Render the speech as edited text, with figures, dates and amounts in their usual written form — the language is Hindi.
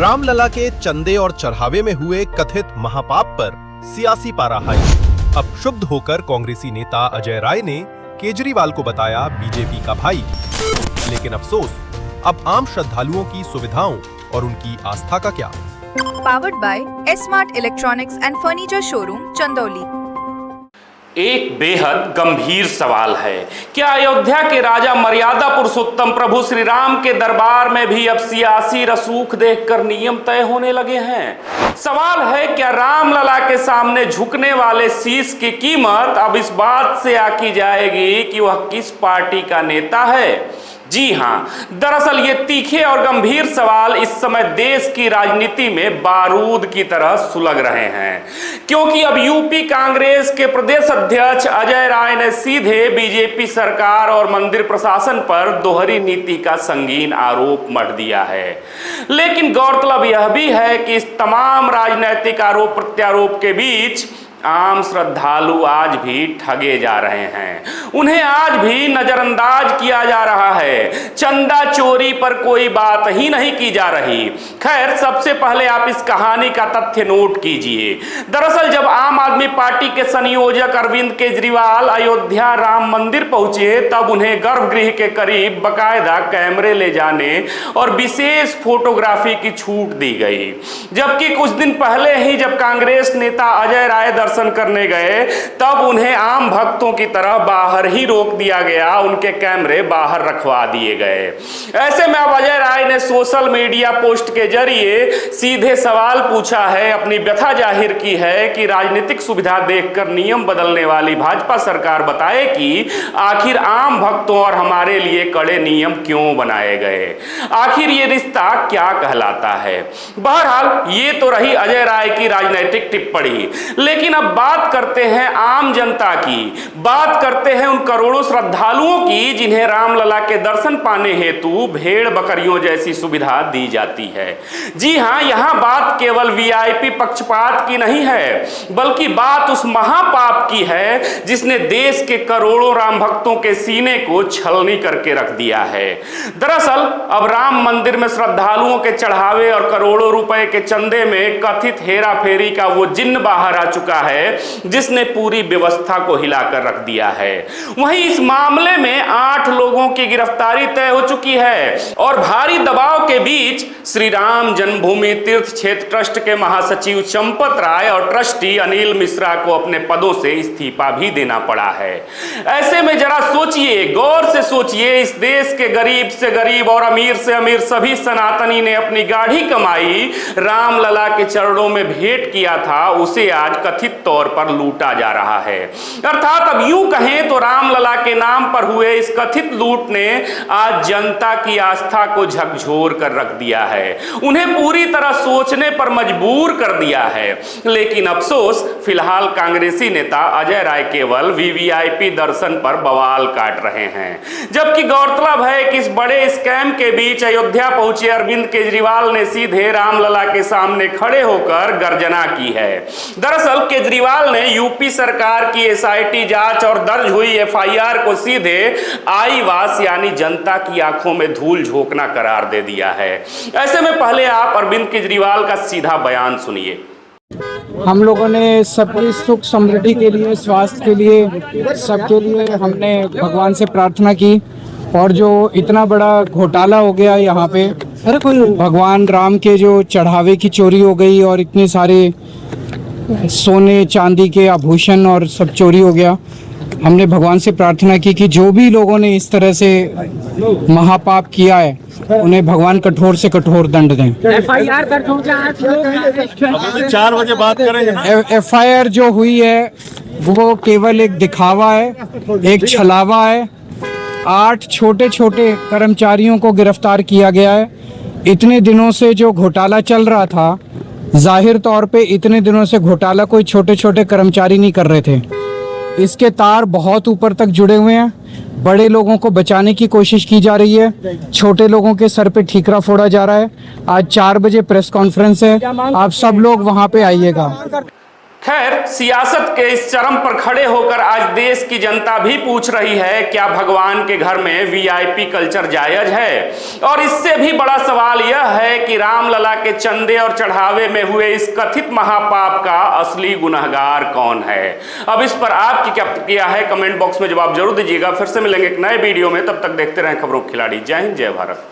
रामलला के चंदे और चढ़ावे में हुए कथित महापाप पर सियासी पारा हाई। अब क्षुब्ध होकर कांग्रेसी नेता अजय राय ने केजरीवाल को बताया बीजेपी का भाई। लेकिन अफसोस, अब आम श्रद्धालुओं की सुविधाओं और उनकी आस्था का क्या? Powered by smart electronics and furniture showroom Chandauli. एक बेहद गंभीर सवाल है, क्या अयोध्या के राजा मर्यादा पुरुषोत्तम प्रभु श्री राम के दरबार में भी अब सियासी रसूख देखकर नियम तय होने लगे हैं? सवाल है, क्या रामलला के सामने झुकने वाले शीश की कीमत अब इस बात से आकी जाएगी कि वह किस पार्टी का नेता है? जी हां, दरअसल ये तीखे और गंभीर सवाल इस समय देश की राजनीति में बारूद की तरह सुलग रहे हैं, क्योंकि अब यूपी कांग्रेस के प्रदेश अध्यक्ष अजय राय ने सीधे बीजेपी सरकार और मंदिर प्रशासन पर दोहरी नीति का संगीन आरोप मढ़ दिया है। लेकिन गौरतलब यह भी है कि इस तमाम राजनीतिक आरोप प्रत्यारोप के बीच आम श्रद्धालु आज भी ठगे जा रहे हैं, उन्हें आज भी नजरअंदाज किया जा रहा है। चंदा चोरी पर कोई बात ही नहीं की जा रही। खैर, सबसे पहले आप इस कहानी का तथ्य नोट कीजिए। दरअसल जब आम आदमी पार्टी के संयोजक अरविंद केजरीवाल अयोध्या राम मंदिर पहुंचे, तब उन्हें गर्भगृह के करीब बकायदा कैमरे ले जाने और विशेष फोटोग्राफी की छूट दी गई। जबकि कुछ दिन पहले ही जब कांग्रेस नेता अजय राय दर्शन करने गए, तब उन्हें आम भक्तों की तरह बाहर ही रोक दिया गया, उनके कैमरे बाहर रखवा दिए गए। ऐसे में अब अजय राय ने सोशल मीडिया पोस्ट के जरिए सीधे सवाल पूछा है, अपनी व्यथा जाहिर की है कि राजनीतिक सुविधा देखकर नियम बदलने वाली भाजपा सरकार बताए कि आखिर आम भक्तों और हमारे लिए कड़े नियम क्यों बनाए गए, आखिर ये रिश्ता क्या कहलाता है। बहरहाल ये तो रही अजय राय की राजनीतिक टिप्पणी, लेकिन अब बात करते हैं आम जनता की, बात करते हैं उन करोड़ों श्रद्धालुओं की जिन्हें रामलला के दर्शन पाने हेतु भेड़ बकरियों जैसी सुविधा दी जाती है। जी हां, यहां बात केवल वीआईपी पक्षपात की नहीं है, बल्कि बात उस महापाप की है जिसने देश के करोड़ों राम भक्तों के सीने को छलनी करके रख दिया है। दरअसल अब राम मंदिर में श्रद्धालुओं के चढ़ावे और करोड़ों रुपए के चंदे में कथित हेरा फेरी का वो जिन्न बाहर आ चुका है जिसने पूरी व्यवस्था को हिलाकर रख दिया है। वहीं इस मामले में 8 लोगों की गिरफ्तारी तय हो चुकी है और भारी दबाव के बीच श्री राम जन्मभूमि तीर्थ क्षेत्र ट्रस्ट के महासचिव चंपत राय और ट्रस्टी अनिल मिश्रा को अपने पदों से इस्तीफा भी देना पड़ा है। ऐसे में जरा सोचिए, गौर से सोचिए, इस देश के गरीब से गरीब और अमीर से अमीर सभी सनातनी ने अपनी गाढ़ी कमाई रामलला के चरणों में भेंट किया था, उसे आज कथित तौर पर लूटा जा रहा है। अर्थात अब यूं कहें तो रामलला के नाम पर हुए इस कथित लूट ने आज जनता की आस्था को झकझोर कर रख दिया है, उन्हें पूरी तरह सोचने पर मजबूर कर दिया है। लेकिन अफसोस, फिलहाल कांग्रेसी नेता अजय राय केवल वीवीआईपी दर्शन पर बवाल काट रहे हैं। जबकि गौरतलब है कि इस बड़े स्कैम के बीच अयोध्या पहुंचे अरविंद केजरीवाल ने सीधे रामलला के सामने खड़े होकर गर्जना की है। दरअसल केजरीवाल ने यूपी सरकार की एसआईटी जांच और दर्ज हुई एफआईआर को सीधे आई वास यानी जनता की आंखों में धूल झोंकना करार दे दिया है। ऐसे में पहले आप अरविंद केजरीवाल का सीधा बयान सुनिए। हम लोगों ने सबकी सुख समृद्धि के लिए, स्वास्थ्य के लिए, सबके लिए हमने भगवान से प्रार्थना की, और जो इतना बड़ा घोटाला हो गया यहाँ पे, भगवान राम के जो चढ़ावे की चोरी हो गई और इतने सारे सोने चांदी के आभूषण और सब चोरी हो गया, हमने भगवान से प्रार्थना की कि जो भी लोगों ने इस तरह से महापाप किया है उन्हें भगवान कठोर से कठोर दंड दें। एफआईआर 4 बजे बात करेंगे। एफआईआर जो हुई है वो केवल एक दिखावा है, एक छलावा है। 8 छोटे छोटे कर्मचारियों को गिरफ्तार किया गया है। इतने दिनों से जो घोटाला चल रहा था, जाहिर तौर पे इतने दिनों से घोटाला कोई छोटे छोटे कर्मचारी नहीं कर रहे थे, इसके तार बहुत ऊपर तक जुड़े हुए हैं। बड़े लोगों को बचाने की कोशिश की जा रही है, छोटे लोगों के सर पे ठीकरा फोड़ा जा रहा है। आज 4 बजे प्रेस कॉन्फ्रेंस है, आप सब लोग वहां पे आइएगा। खैर, सियासत के इस चरम पर खड़े होकर आज देश की जनता भी पूछ रही है, क्या भगवान के घर में वीआईपी कल्चर जायज है? और इससे भी बड़ा सवाल यह है कि रामलला के चंदे और चढ़ावे में हुए इस कथित महापाप का असली गुनहगार कौन है? अब इस पर आपकी क्या प्रतिक्रिया है? कमेंट बॉक्स में जवाब जरूर दीजिएगा। फिर से मिलेंगे एक नए वीडियो में, तब तक देखते रहें खबरों खिलाड़ी। जय हिंद, जय भारत।